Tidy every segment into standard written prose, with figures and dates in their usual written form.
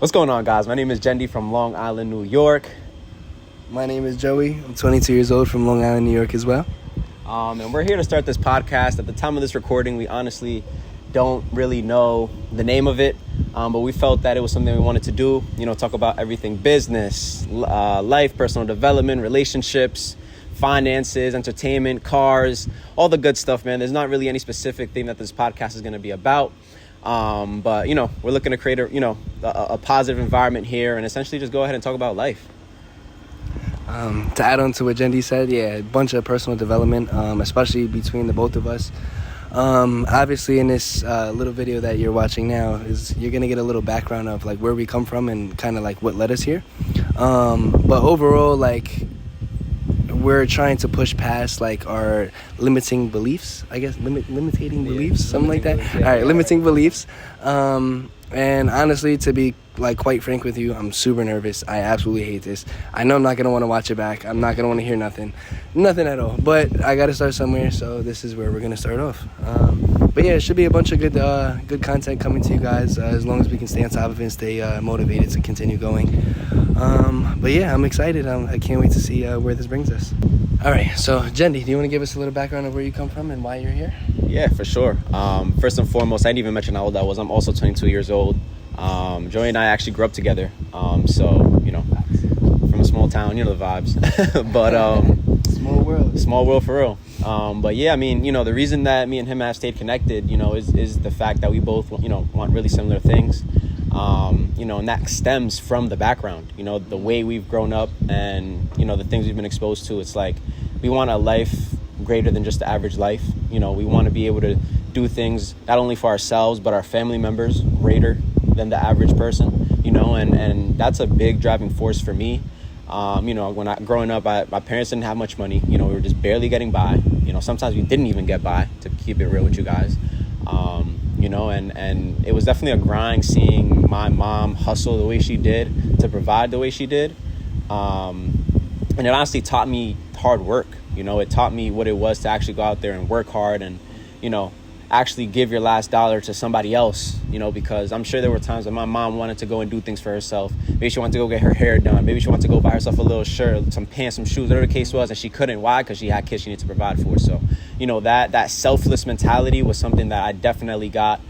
What's going on, guys? My name is Jendy from Long Island, New York. My name is Joey. I'm 22 years old from Long Island, New York as well. And we're here to start this podcast. At the time of this recording, we honestly don't really know the name of it, but we felt that it was something we wanted to do. Talk about everything business, life, personal development, relationships, finances, entertainment, cars, all the good stuff, man. There's not really any specific thing that this podcast is going to be about. But we're looking to create a positive environment here and essentially just go ahead and talk about life. To add on to what Jendy said, a bunch of personal development, especially between the both of us. Obviously, in this little video that you're watching now, you're gonna get a little background of like where we come from and kind of like what led us here. But overall, we're trying to push past like our limiting beliefs, I guess, limiting beliefs, something like that. Beliefs, All right, limiting beliefs. And honestly, to be like quite frank with you, I'm super nervous. I absolutely hate this. I know I'm not gonna want to watch it back. I'm not gonna want to hear nothing at all. But I gotta start somewhere, so this is where we're gonna start off. But it should be a bunch of good content coming to you guys as long as we can stay on top of it and stay motivated to continue going. But I'm excited. I can't wait to see where this brings us. All right, so Jendy, do you want to give us a little background of where you come from and why you're here? Yeah, for sure. First and foremost, I didn't even mention how old I was. I'm also 22 years old. Joey and I actually grew up together. From a small town, the vibes. But small world for real. The reason that me and him have stayed connected, is the fact that we both, want really similar things. And that stems from the background, the way we've grown up and, the things we've been exposed to. It's like we want a life greater than just the average life. We want to be able to do things not only for ourselves, but our family members greater than the average person, and that's a big driving force for me. Growing up, my parents didn't have much money. We were just barely getting by. Sometimes we didn't even get by, to keep it real with you guys. And it was definitely a grind seeing my mom hustle the way she did to provide the way she did. And it honestly taught me hard work. It taught me what it was to actually go out there and work hard and, actually give your last dollar to somebody else, because I'm sure there were times when my mom wanted to go and do things for herself. Maybe she wanted to go get her hair done. Maybe she wanted to go buy herself a little shirt, some pants, some shoes, whatever the case was, and she couldn't. Why? Because she had kids she needed to provide for. So, that selfless mentality was something that I definitely got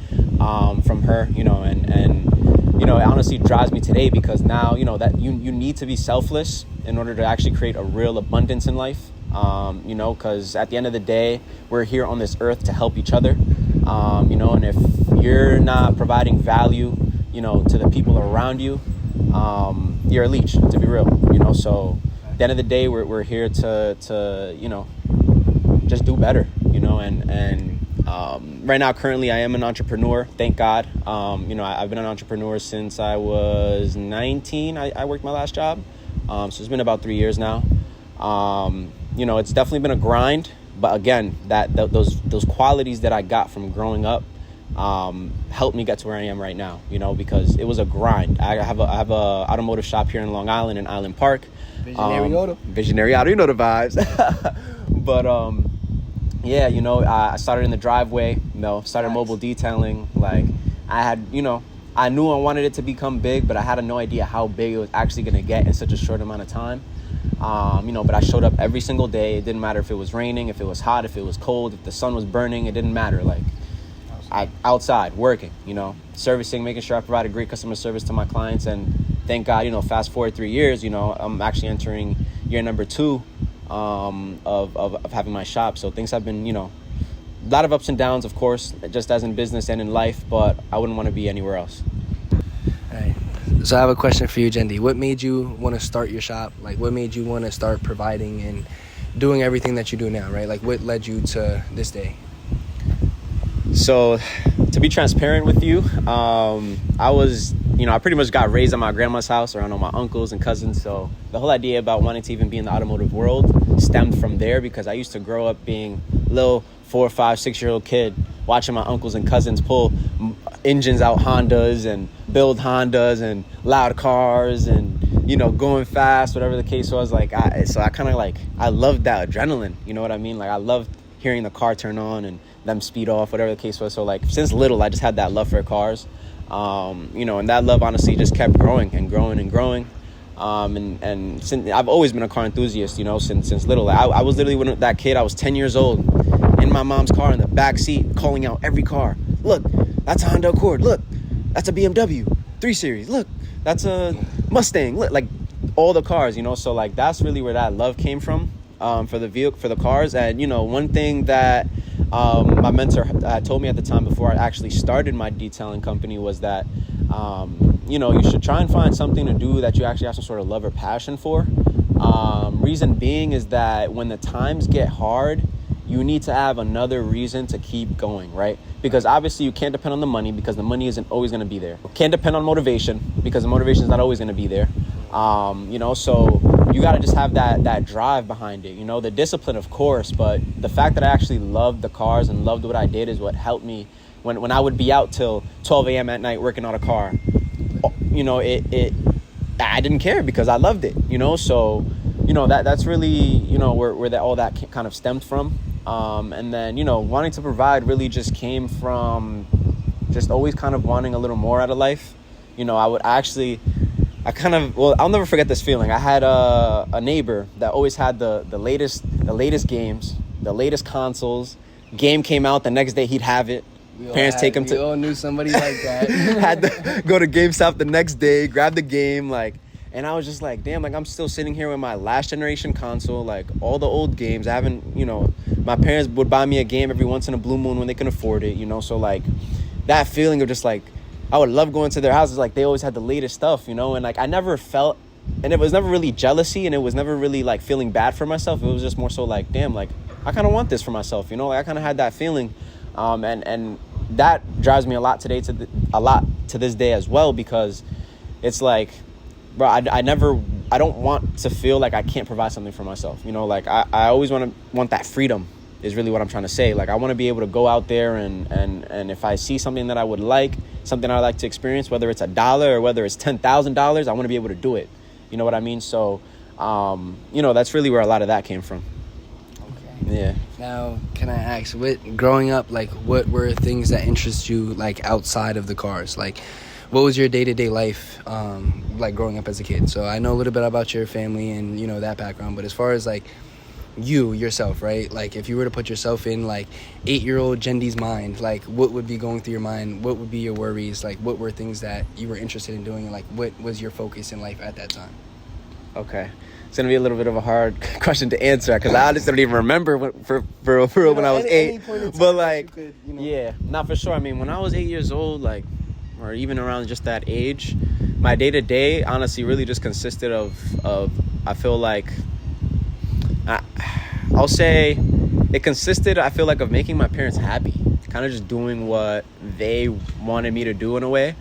from her, and it honestly drives me today because now, that you need to be selfless in order to actually create a real abundance in life. Because at the end of the day, we're here on this earth to help each other, and if you're not providing value, to the people around you, you're a leech, to be real, so at the end of the day, we're here to just do better, and right now, currently, I am an entrepreneur, thank God. I've been an entrepreneur since I was 19. I worked my last job, so it's been about 3 years now. It's definitely been a grind, but again, those qualities that I got from growing up helped me get to where I am right now, because it was a grind. I have a automotive shop here in Long Island in Island Park. Visionary Auto, the vibes. But I started in the driveway, started mobile detailing. Like I had, I knew I wanted it to become big, but I had no idea how big it was actually going to get in such a short amount of time. But I showed up every single day. It didn't matter if it was raining, if it was hot, if it was cold, if the sun was burning, it didn't matter. Like outside working, servicing, making sure I provided great customer service to my clients. And thank God, fast forward 3 years, I'm actually entering year number 2 of having my shop. So things have been, a lot of ups and downs, of course, just as in business and in life, but I wouldn't want to be anywhere else. All right. So I have a question for you, Jendy. What made you want to start your shop? Like, what made you want to start providing and doing everything that you do now, right? Like, what led you to this day? So, to be transparent with you, I pretty much got raised at my grandma's house around all my uncles and cousins. So the whole idea about wanting to even be in the automotive world stemmed from there because I used to grow up being a little 4, 5, 6-year-old kid watching my uncles and cousins pull engines out Hondas and build Hondas and loud cars and, going fast, whatever the case was. I loved that adrenaline. You know what I mean? Like I loved hearing the car turn on and them speed off, whatever the case was. So since little, I just had that love for cars. And that love honestly just kept growing and growing and growing. And since I've always been a car enthusiast, since little. I was literally when that kid, I was 10 years old in my mom's car in the back seat, calling out every car. Look, that's a Honda Accord. Look, that's a BMW 3 Series. Look, that's a Mustang. Look, like all the cars, so like that's really where that love came from, for the cars. And one thing that my mentor told me at the time before I actually started my detailing company was that you should try and find something to do that you actually have some sort of love or passion for. Reason being is that when the times get hard, you need to have another reason to keep going, right? Because obviously you can't depend on the money, because the money isn't always going to be there. Can't depend on motivation, because the motivation is not always going to be there. So you got to just have that drive behind it, the discipline, of course, but the fact that I actually loved the cars and loved what I did is what helped me when I would be out till 12 a.m. at night working on a car. I didn't care because I loved it, so that's really where all that kind of stemmed from. And then wanting to provide really just came from just always kind of wanting a little more out of life. I'll never forget this feeling. I had a neighbor that always had the latest games, the latest consoles. Game came out, the next day he'd have it. Parents take him to. We all knew somebody like that. Had to go to GameStop the next day, grab the game, and I was just like, damn, I'm still sitting here with my last generation console, all the old games. I haven't, my parents would buy me a game every once in a blue moon when they can afford it, so that feeling of just I would love going to their houses, they always had the latest stuff, and I never felt, and it was never really jealousy, and it was never really feeling bad for myself. It was just more so damn, I kind of want this for myself, I kind of had that feeling. And that drives me a lot to this day as well, because it's bro, I don't want to feel like I can't provide something for myself. I always want that freedom is really what I'm trying to say. I want to be able to go out there and if I see something that I would like, something I like to experience, whether it's $1 or whether it's $10,000, I want to be able to do it. You know what I mean? So, that's really where a lot of that came from. Yeah. Now, can I ask, growing up, what were things that interest you, outside of the cars? What was your day-to-day life, growing up as a kid? So I know a little bit about your family and, that background, but as far as, you, yourself, right? If you were to put yourself in, 8-year-old Jendy's mind, what would be going through your mind? What would be your worries? What were things that you were interested in doing? And, what was your focus in life at that time? Okay. It's going to be a little bit of a hard question to answer because I honestly don't even remember for real when I was 8. But yeah, not for sure. I mean, when I was 8 years old, or even around just that age, my day to day honestly really just consisted of I feel I'll say it consisted, I feel of making my parents happy, kind of just doing what they wanted me to do in a way.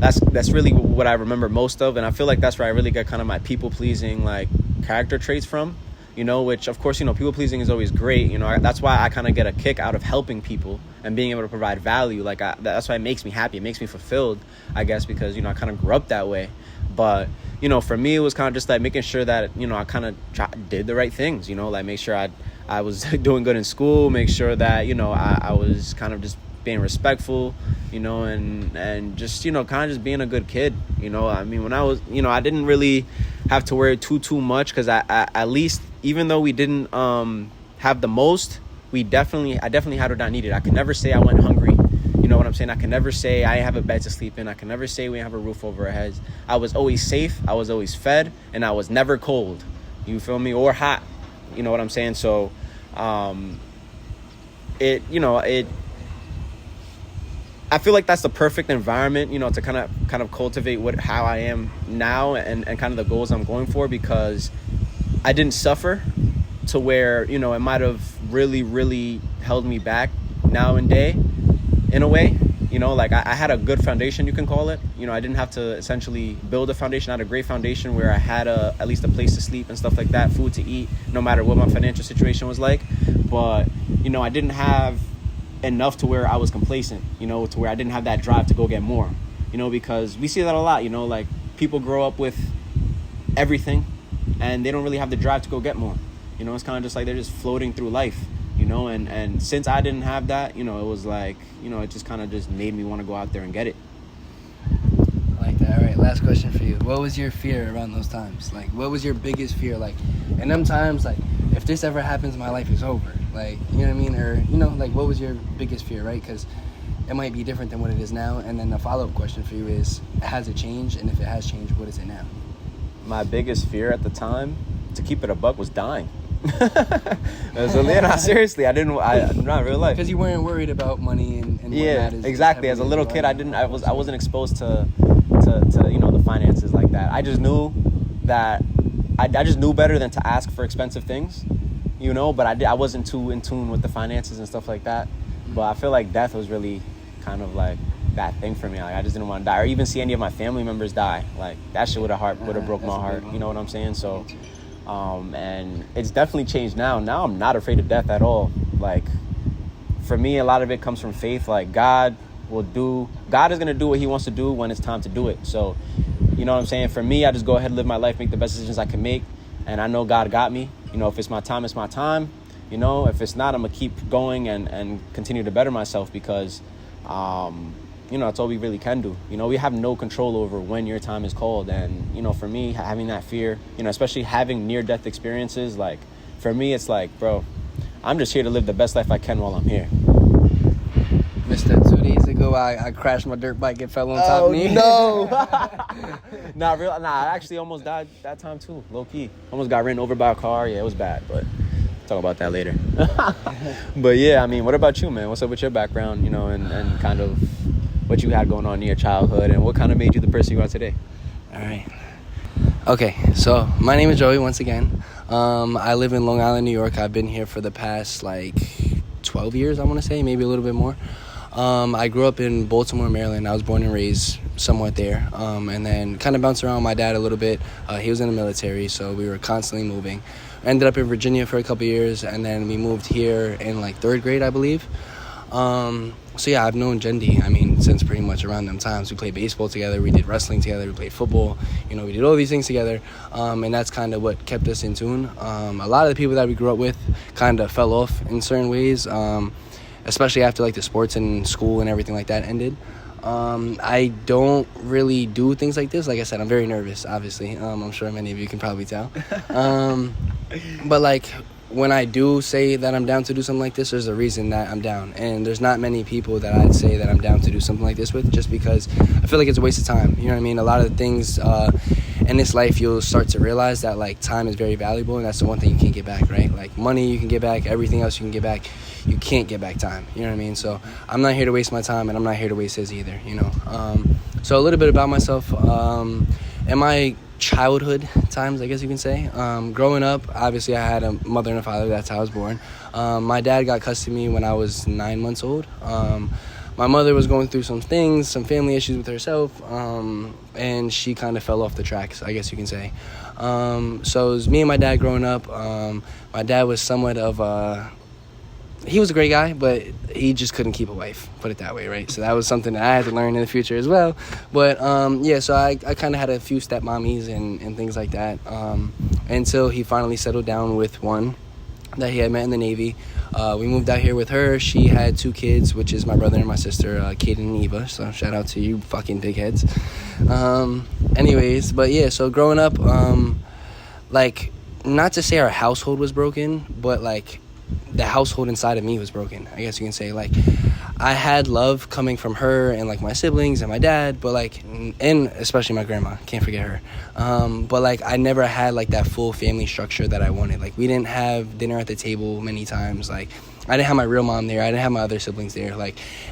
That's really what I remember most of, and I feel that's where I really got kind of my people-pleasing character traits from, which of course, people-pleasing is always great, that's why I kind of get a kick out of helping people and being able to provide value. That's why it makes me happy, it makes me fulfilled, I guess, because I kind of grew up that way. But for me, it was kind of just making sure that I kind of did the right things, make sure I was doing good in school, make sure that I was kind of just being respectful, and just, kind of just being a good kid. I mean, when I was, I didn't really have to worry too much because I at least, even though we didn't have the most, I definitely had what I needed. I could never say I went hungry. You know what I'm saying? I can never say I have a bed to sleep in. I can never say we have a roof over our heads. I was always safe. I was always fed, and I was never cold. You feel me? Or hot. You know what I'm saying? So, I feel that's the perfect environment, to kind of cultivate how I am now and kind of the goals I'm going for, because I didn't suffer to where, it might have really, really held me back now and day in a way. I had a good foundation, you can call it. I didn't have to essentially build a foundation. I had a great foundation where I had at least a place to sleep and stuff like that, food to eat, no matter what my financial situation was like. But, I didn't have enough to where I was complacent, to where I didn't have that drive to go get more, because we see that a lot, people grow up with everything and they don't really have the drive to go get more. It's kind of just they're just floating through life, you know, and since I didn't have that, you know, it was like, you know, it just kind of just made me want to go out there and get it. I like that. All right, last question for you. What was your fear around those times? Like, what was your biggest fear? Like, in them times, like, if this ever happens, my life is over. Like, you know what I mean? Or, you know, like, what was your biggest fear, right? Because it might be different than what it is now. And then the follow-up question for you is, has it changed? And if it has changed, what is it now? My biggest fear at the time, to keep it a buck, was dying. So, yeah, seriously, not real life. Because you weren't worried about money and yeah, whatnot. Exactly. As a little kid, I wasn't exposed to you know, the finances like that. I just knew that I just knew better than to ask for expensive things, you know. But I wasn't too in tune with the finances and stuff like that. But I feel like death was really kind of like that thing for me. Like, I just didn't want to die, or even see any of my family members die. Like, that shit would have broke my heart. You know what I'm saying? So, and it's definitely changed now. Now I'm not afraid of death at all. Like, for me, a lot of it comes from faith. Like, God is going to do what he wants to do when it's time to do it. So, you know what I'm saying? For me, I just go ahead and live my life, make the best decisions I can make. And I know God got me. You know, if it's my time, it's my time. You know, if it's not, I'm going to keep going and continue to better myself, because, you know, that's all we really can do. You know, we have no control over when your time is called. And, you know, for me, having that fear, you know, especially having near-death experiences, like, for me, it's like, bro, I'm just here to live the best life I can while I'm here. Mister, 2 days ago, I crashed my dirt bike and fell on top of me. No. I actually almost died that time too, low key. Almost got ran over by a car. Yeah, it was bad, but talk about that later. But yeah, I mean, what about you, man? What's up with your background, you know, and kind of what you had going on in your childhood, and what kind of made you the person you are today? All right. Okay, so my name is Joey once again. I live in Long Island, New York. I've been here for the past, 12 years, I want to say, maybe a little bit more. I grew up in Baltimore, Maryland. I was born and raised somewhat there, and then kind of bounced around with my dad a little bit. He was in the military, so we were constantly moving. Ended up in Virginia for a couple years, and then we moved here in third grade, I believe. So yeah, I've known Jendy, since pretty much around them times. We played baseball together, we did wrestling together, we played football, we did all these things together, and that's kind of what kept us in tune. A lot of the people that we grew up with kind of fell off in certain ways, especially after the sports and school and everything like that ended. I don't really do things like this. Like I said, I'm very nervous, obviously. I'm sure many of you can probably tell. But when I do say that I'm down to do something like this, there's a reason that I'm down. And there's not many people that I'd say that I'm down to do something like this with, just because I feel like it's a waste of time. You know what I mean? A lot of the things in this life, you'll start to realize that time is very valuable, and that's the one thing you can't get back, right? Money you can get back, everything else you can get back. You can't get back time. You know what I mean? So I'm not here to waste my time, and I'm not here to waste his either, So a little bit about myself. In my childhood times, I guess you can say, growing up, obviously I had a mother and a father. That's how I was born. My dad got custody of me when I was 9 months old. My mother was going through some things, some family issues with herself, and she kind of fell off the tracks, I guess you can say. So it was me and my dad growing up. My dad was somewhat of he was a great guy, but he just couldn't keep a wife, put it that way, right? So that was something that I had to learn in the future as well. But, so I kind of had a few stepmommies and things like that, until he finally settled down with one that he had met in the Navy. We moved out here with her. She had 2 kids, which is my brother and my sister, Kaden and Eva. So shout out to you fucking big heads. Anyways, but yeah, so growing up, not to say our household was broken, but the household inside of me was broken, I guess you can say. I had love coming from her and my siblings and my dad, but and especially my grandma, can't forget her. But I never had that full family structure that I wanted. We didn't have dinner at the table many times. I didn't have my real mom there. I didn't have my other siblings there.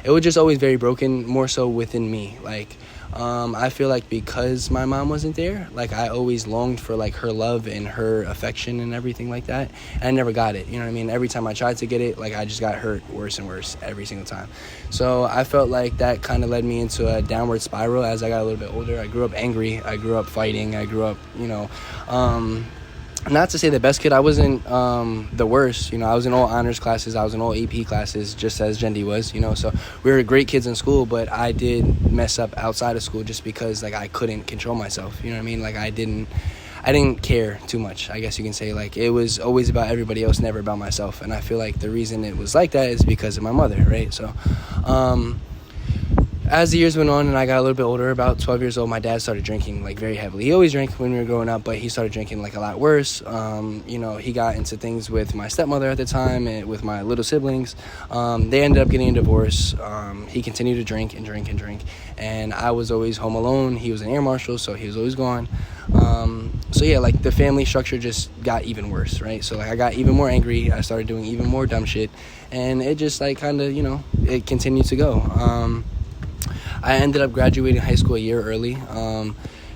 It was just always very broken, more so within me. I feel because my mom wasn't there, I always longed for her love and her affection and everything like that, and I never got it. You know what I mean? Every time I tried to get it, I just got hurt worse and worse every single time. So I felt that kind of led me into a downward spiral as I got a little bit older. I grew up angry. I grew up fighting. I grew up, not to say the best kid. I wasn't the worst. I was in all honors classes. I was in all AP classes, just as Jendy was, So we were great kids in school, but I did mess up outside of school just because, I couldn't control myself. You know what I mean? I didn't care too much, I guess you can say. Like, it was always about everybody else, never about myself. And I feel like the reason it was like that is because of my mother, right? So as the years went on and I got a little bit older, about 12 years old, my dad started drinking, like, very heavily. He always drank when we were growing up, but he started drinking, like, a lot worse. He got into things with my stepmother at the time and with my little siblings. They ended up getting a divorce. He continued to drink and drink and drink. And I was always home alone. He was an air marshal, so he was always gone. Like, the family structure just got even worse, right? So, like, I got even more angry. I started doing even more dumb shit. And it just, like, kind of, it continued to go. I ended up graduating high school a year early,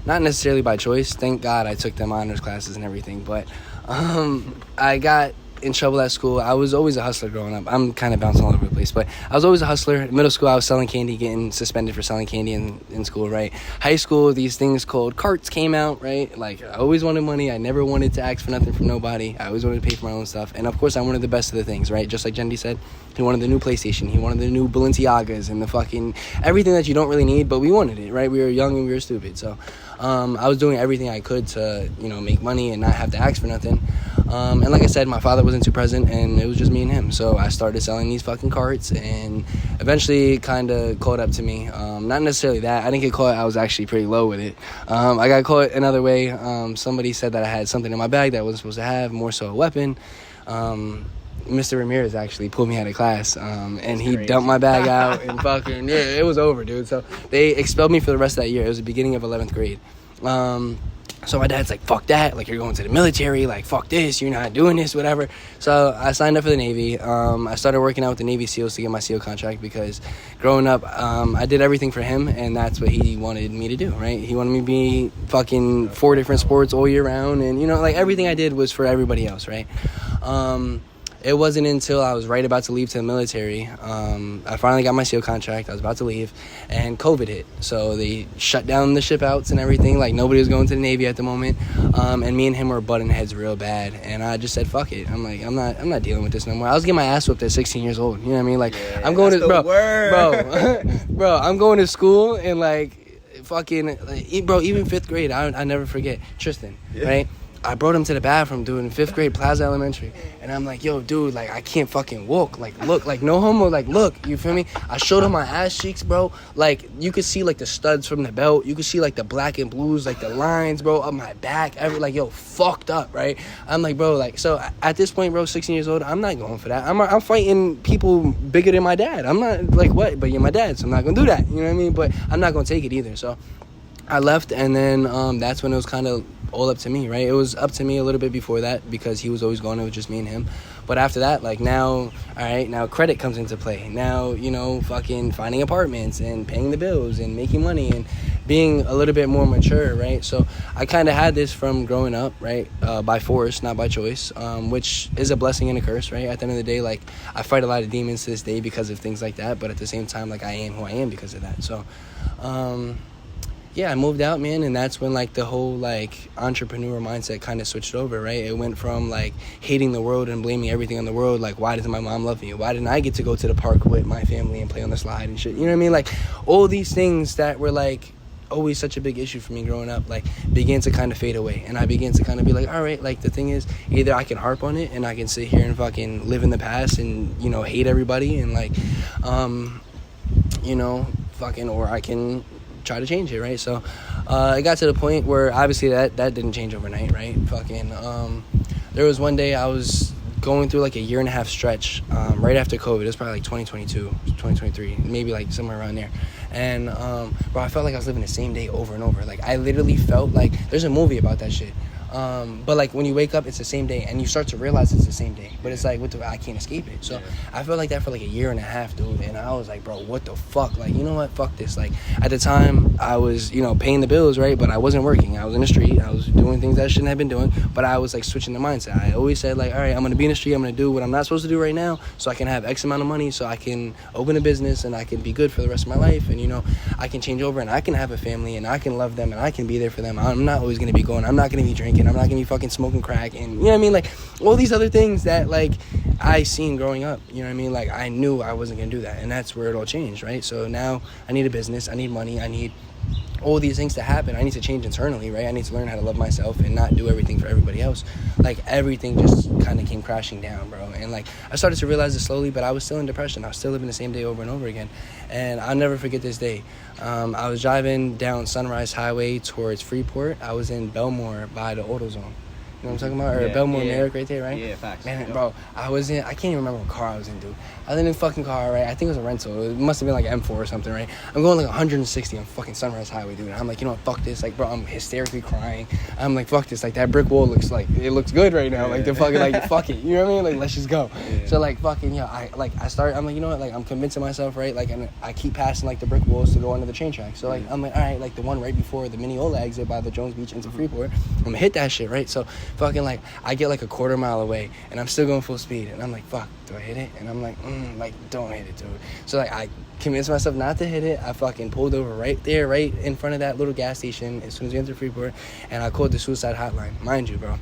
not necessarily by choice. Thank God I took them honors classes and everything, but I got in trouble at school. I was always a hustler growing up. I'm kind of bouncing all over the place, but I was always a hustler. In middle school, I was selling candy, getting suspended for selling candy in school, right? High school, these things called carts came out, right? Like, I always wanted money. I never wanted to ask for nothing from nobody. I always wanted to pay for my own stuff. And, of course, I wanted the best of the things, right? Just like Jendy said, he wanted the new PlayStation. He wanted the new Balenciagas and the fucking everything that you don't really need, but we wanted it, right? We were young and we were stupid. So I was doing everything I could to, make money and not have to ask for nothing. And like I said, my father wasn't too present, and it was just me and him. So I started selling these fucking carts, and eventually kind of caught up to me. Not necessarily that. I didn't get caught. I was actually pretty low with it. I got caught another way. Somebody said that I had something in my bag that I wasn't supposed to have, more so a weapon. Mr. Ramirez actually pulled me out of class, and he dumped my bag out, and fucking, it was over, dude. So they expelled me for the rest of that year. It was the beginning of 11th grade. So my dad's like, fuck that, like, you're going to the military, like, fuck this, you're not doing this, whatever. So I signed up for the Navy. I started working out with the Navy SEALs to get my SEAL contract because growing up, I did everything for him, and that's what he wanted me to do, right? He wanted me to be fucking 4 different sports all year round, and, everything I did was for everybody else, right? It wasn't until I was right about to leave to the military, I finally got my SEAL contract. I was about to leave, and COVID hit. So they shut down the ship outs and everything. Like, nobody was going to the Navy at the moment. And me and him were butting heads real bad. And I just said, fuck it. I'm like, I'm not dealing with this no more. I was getting my ass whooped at 16 years old. You know what I mean? Like, I'm going to, bro, I'm going to school and, like, fucking, bro, even 5th grade, I never forget Tristan, right? I brought him to the bathroom, dude, in 5th grade, Plaza Elementary. And I'm like, yo, dude, like, I can't fucking walk. Like, look, like, no homo, like, look, you feel me? I showed him my ass cheeks, bro. Like, you could see, like, the studs from the belt. You could see, like, the black and blues, like, the lines, bro, up my back. Like, yo, fucked up, right? I'm like, bro, like, so at this point, bro, 16 years old, I'm not going for that. I'm fighting people bigger than my dad. I'm not, like, what? But you're my dad, so I'm not going to do that. You know what I mean? But I'm not going to take it either. So I left, and then that's when it was kind of all up to me, right? It was up to me a little bit before that because he was always gone. It was just me and him. But after that, like, now, all right, now credit comes into play. Now, fucking finding apartments and paying the bills and making money and being a little bit more mature, right? So I kind of had this from growing up, right? By force, not by choice, which is a blessing and a curse, right? At the end of the day, like, I fight a lot of demons to this day because of things like that. But at the same time, like, I am who I am because of that. So, I moved out, man, and that's when, like, the whole, like, entrepreneur mindset kind of switched over, right? It went from, like, hating the world and blaming everything on the world. Like, why doesn't my mom love me? Why didn't I get to go to the park with my family and play on the slide and shit? You know what I mean? Like, all these things that were, like, always such a big issue for me growing up, like, began to kind of fade away. And I began to kind of be like, all right, like, the thing is, either I can harp on it and I can sit here and fucking live in the past and, hate everybody and, like, or I can try to change it, right? So it got to the point where obviously that didn't change overnight, right? There was one day I was going through like a year and a half stretch right after COVID. It was probably like 2022, 2023, maybe like somewhere around there. And bro, I felt like I was living the same day over and over. Like, I literally felt like there's a movie about that shit. But like when you wake up, it's the same day, and you start to realize it's the same day. But it's like, I can't escape it. So I felt like that for like a year and a half, dude. And I was like, bro, what the fuck? Like, you know what? Fuck this. Like, at the time, I was, paying the bills, right? But I wasn't working. I was in the street. I was doing things that I shouldn't have been doing. But I was like switching the mindset. I always said like, all right, I'm gonna be in the street. I'm gonna do what I'm not supposed to do right now, so I can have X amount of money, so I can open a business and I can be good for the rest of my life. And I can change over and I can have a family and I can love them and I can be there for them. I'm not always gonna be going. I'm not gonna be drinking. I'm not gonna be fucking smoking crack, and you know what I mean, like all these other things that like I seen growing up, you know what I mean, like I knew I wasn't gonna do that, and that's where it all changed, right? So now I need a business, I need money, I need all these things to happen, I need to change internally, right? I need to learn how to love myself and not do everything for everybody else. Like, everything just kind of came crashing down, bro. And, like, I started to realize it slowly, but I was still in depression. I was still living the same day over and over again. And I'll never forget this day. I was driving down Sunrise Highway towards Freeport. I was in Belmore by the AutoZone. You know what I'm talking about? Or Belmore Merrick right there, right? Yeah, facts. Man, bro, I can't even remember what car I was in, dude. I was in a fucking car, right? I think it was a rental. It must have been like M4 or something, right? I'm going like 160 on fucking Sunrise Highway, dude. And I'm like, you know what, fuck this. Like, bro, I'm hysterically crying. I'm like, fuck this. Like, that brick wall looks good right now. Like, the fucking, like, fuck it. You know what I mean? Like, let's just go. Yeah. So, like, fucking, I'm like, you know what? Like, I'm convincing myself, right? Like, and I keep passing, like, the brick walls to go under the train track. So, like, I'm like, all right, like, the one right before the Mineola exit by the Jones Beach into Freeport, I'm gonna hit that shit, right? So, fucking, like, I get like a quarter mile away and I'm still going full speed and I'm like, fuck, do I hit it? And I'm like, don't hit it, dude. So, like, I convinced myself not to hit it. I fucking pulled over right there, right in front of that little gas station as soon as we entered Freeport, and I called the suicide hotline. Mind you, bro,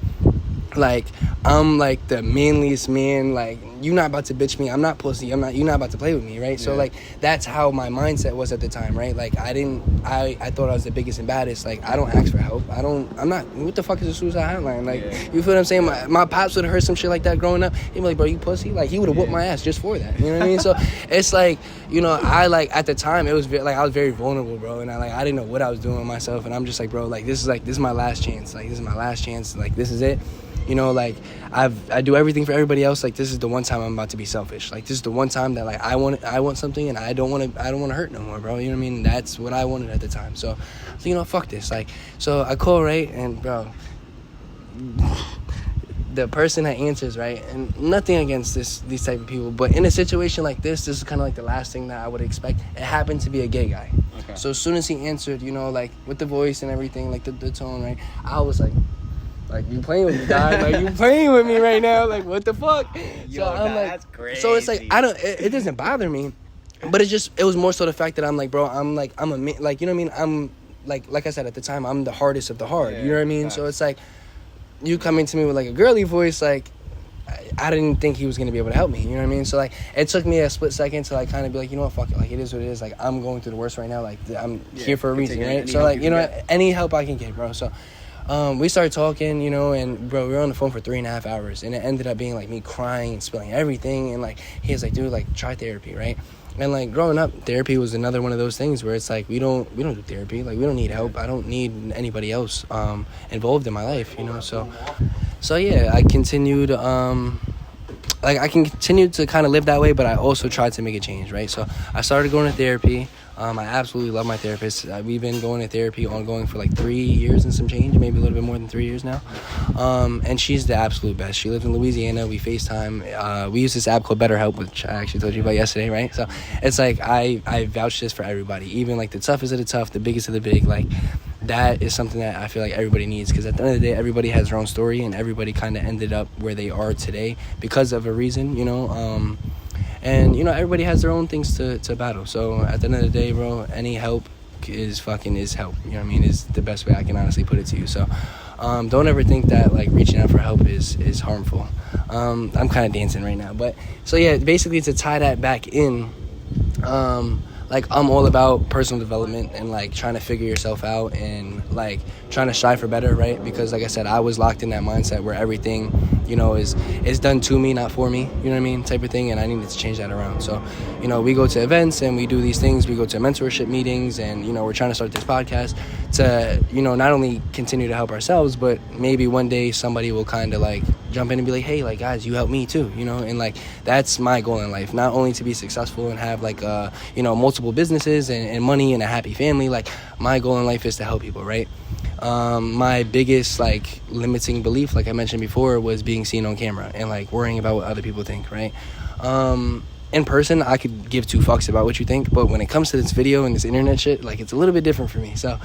like, I'm like the manliest man. Like, you not about to bitch me. I'm not pussy. You're not about to play with me, right? Yeah. So, like, that's how my mindset was at the time, right? Like, I thought I was the biggest and baddest. Like, I don't ask for help. I'm not, what the fuck is a suicide hotline? Like, You feel what I'm saying? My pops would have heard some shit like that growing up. He'd be like, bro, you pussy? Like, he would have whooped my ass just for that. You know what I mean? So, it's like, you know, I, like, at the time, it was I was very vulnerable, bro. And I didn't know what I was doing with myself. And I'm just like, bro, like, this is my last chance. Like, this is my last chance. Like, this is it. You know, like, I do everything for everybody else. Like, this is the one time I'm about to be selfish. Like, this is the one time that, like, I want something and I don't want to hurt no more, bro. You know what I mean? That's what I wanted at the time. So you know, fuck this. Like, so I call, right, and bro, the person that answers, right, and nothing against these type of people, but in a situation like this is kind of like the last thing that I would expect. It happened to be a gay guy. Okay. So as soon as he answered, you know, like, with the voice and everything, like the tone, right, I was like, you playing with me, dog? Like, you playing with me right now? Like, what the fuck? Yo, so I'm like, that's crazy. So it's like, it doesn't bother me, but it was more so the fact that I'm like, bro, I'm a man, like, you know what I mean? I'm like I said at the time, I'm the hardest of the hard. You know what I mean? So it's like, you coming to me with like a girly voice, like, I didn't think he was gonna be able to help me. You know what I mean? So, like, it took me a split second to, like, kind of be like, you know what, fuck it. Like, it is what it is. Like, I'm going through the worst right now. Like, I'm here for a reason, right? So, like, you know what? Any help I can get, bro. So, we started talking, you know, and, bro, we were on the phone for 3.5 hours, and it ended up being, like, me crying and spilling everything, and, like, he was like, dude, like, try therapy, right? And, like, growing up, therapy was another one of those things where it's like, we don't do therapy. Like, we don't need help. I don't need anybody else involved in my life, you know? So yeah, I continued, I continued to kind of live that way, but I also tried to make a change, right? So I started going to therapy. I absolutely love my therapist. We've been going to therapy ongoing for like 3 years and some change, maybe a little bit more than 3 years now. And she's the absolute best. She lives in Louisiana. We FaceTime. We use this app called BetterHelp, which I actually told you about yesterday, right? So it's like, I vouch this for everybody, even like the toughest of the tough, the biggest of the big. Like, that is something that I feel like everybody needs, because at the end of the day, everybody has their own story, and everybody kind of ended up where they are today because of a reason, you know. And, you know, everybody has their own things to battle. So at the end of the day, bro, any help is help. You know what I mean? Is the best way I can honestly put it to you. So don't ever think that, like, reaching out for help is harmful. I'm kind of dancing right now. But, so yeah, basically to tie that back in, like, I'm all about personal development and, like, trying to figure yourself out and, like, trying to strive for better, right? Because, like I said, I was locked in that mindset where everything, you know, is done to me, not for me, you know what I mean, type of thing, and I needed to change that around. So, you know, we go to events and we do these things. We go to mentorship meetings, and, you know, we're trying to start this podcast to, you know, not only continue to help ourselves, but maybe one day somebody will kind of, like, jump in and be like, hey, like, guys, you help me too, you know? And, like, that's my goal in life, not only to be successful and have, like, you know, multiple businesses and money and a happy family. Like, my goal in life is to help people, right? My biggest, like, limiting belief, like I mentioned before, was being seen on camera and, like, worrying about what other people think, right? In person, I could give two fucks about what you think, but when it comes to this video and this internet shit, like, it's a little bit different for me. So,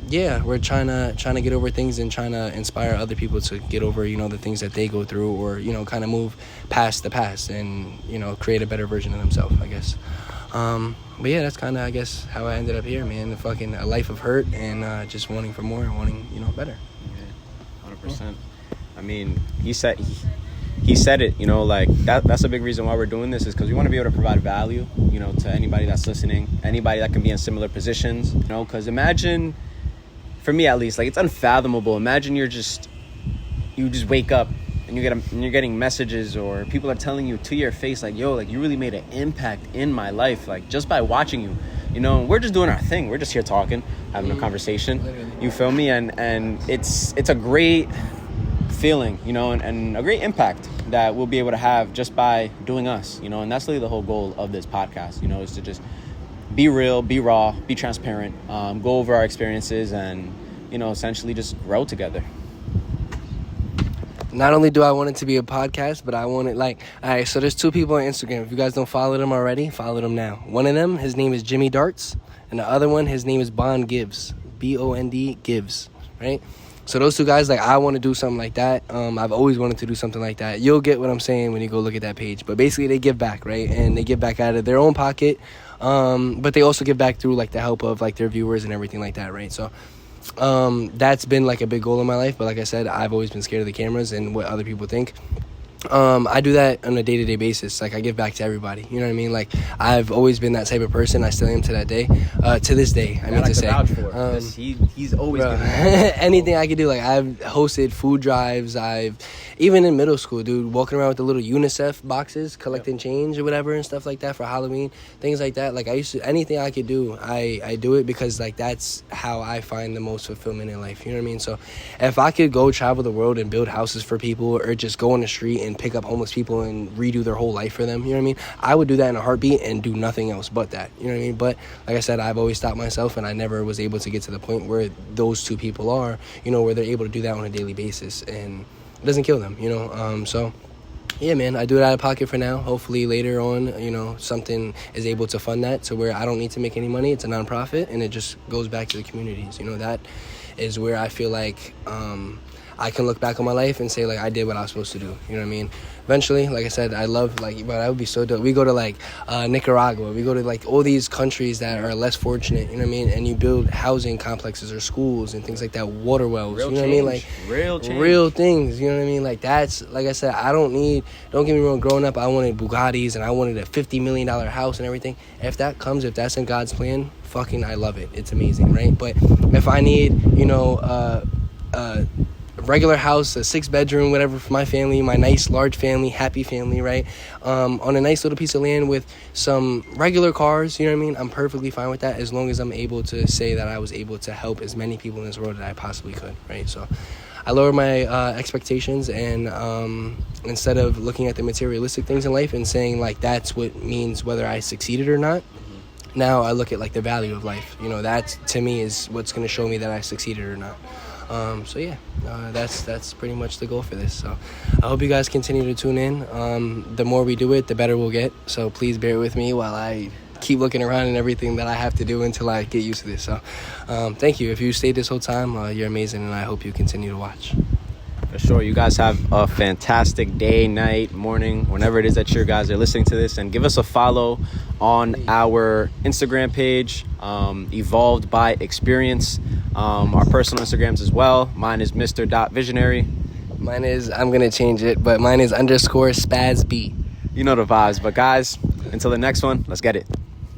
yeah, we're trying to get over things and trying to inspire other people to get over, you know, the things that they go through, or, you know, kind of move past the past and, you know, create a better version of themselves, I guess. But yeah, that's kind of, I guess, how I ended up here, man. A life of hurt and just wanting for more and wanting, you know, better. Yeah, 100%. I mean, he he said it, you know, like that's a big reason why we're doing this, is because we want to be able to provide value, you know, to anybody that's listening, anybody that can be in similar positions, you know, because imagine, for me at least, like, it's unfathomable. Imagine you just wake up and you're getting messages, or people are telling you to your face, like, yo, like, you really made an impact in my life, like, just by watching you. You know, we're just doing our thing. We're just here talking, having a conversation. You feel me? And it's a great feeling, you know, and a great impact that we'll be able to have just by doing us, you know. And that's really the whole goal of this podcast, you know, is to just be real, be raw, be transparent, go over our experiences, and, you know, essentially just grow together. Not only do I want it to be a podcast, but I want it, like, all right, so there's 2 people on Instagram. If you guys don't follow them already, follow them now. One of them, his name is Jimmy Darts, and the other one, his name is Bond Gives, Bond Gives, right? So those 2 guys, like, I want to do something like that. I've always wanted to do something like that. You'll get what I'm saying when you go look at that page. But basically, they give back, right? And they give back out of their own pocket, but they also give back through, like, the help of, like, their viewers and everything like that, right? So that's been, like, a big goal in my life. But like I said, I've always been scared of the cameras and what other people think. I do that on a day-to-day basis. Like, I give back to everybody. You know what I mean? Like, I've always been that type of person. I still am to that day. To this day, I mean to say. He's always been anything I could do. Like, I've hosted food drives. I've, even in middle school, dude, walking around with the little UNICEF boxes, collecting change or whatever and stuff like that for Halloween, things like that. Like, I used to, anything I could do, I do it, because, like, that's how I find the most fulfillment in life. You know what I mean? So if I could go travel the world and build houses for people, or just go on the street and pick up homeless people and redo their whole life for them, you know what I mean, I would do that in a heartbeat and do nothing else but that. You know what I mean? But like I said, I've always stopped myself, and I never was able to get to the point where those 2 people are, you know, where they're able to do that on a daily basis, and it doesn't kill them, you know. So yeah, man, I do it out of pocket for now. Hopefully later on, you know, something is able to fund that to where I don't need to make any money. It's a nonprofit, and it just goes back to the communities. You know, that is where I feel like I can look back on my life and say, like, I did what I was supposed to do. You know what I mean? Eventually, like I said, I love, like, but that would be so dope. We go to, like, Nicaragua. We go to, like, all these countries that are less fortunate, you know what I mean? And you build housing complexes or schools and things like that, water wells, real you know change. what I mean? Like, Real real things, you know what I mean? Like, that's, like I said, I don't get me wrong, growing up, I wanted Bugattis and I wanted a $50 million house and everything. If that comes, if that's in God's plan, fucking I love it. It's amazing, right? But if I need, you know, regular house, a 6-bedroom, whatever, for my family, my nice large family, happy family, right, on a nice little piece of land with some regular cars, you know what I mean, I'm perfectly fine with that, as long as I'm able to say that I was able to help as many people in this world that I possibly could, right? So I lower my expectations, and instead of looking at the materialistic things in life and saying, like, that's what means whether I succeeded or not, now I look at, like, the value of life. You know, that to me is what's going to show me that I succeeded or not. So yeah, that's pretty much the goal for this. So I hope you guys continue to tune in. The more we do it, the better we'll get. So please bear with me while I keep looking around and everything that I have to do until I get used to this. So thank you. If you stayed this whole time, you're amazing, and I hope you continue to watch. For sure. You guys have a fantastic day, night, morning, whenever it is that you guys are listening to this. And give us a follow on our Instagram page, Evolved by Experience. Our personal Instagrams as well. Mine is mr.visionry. Mine is, I'm going to change it, but mine is _spazb. You know the vibes. But guys, until the next one, let's get it.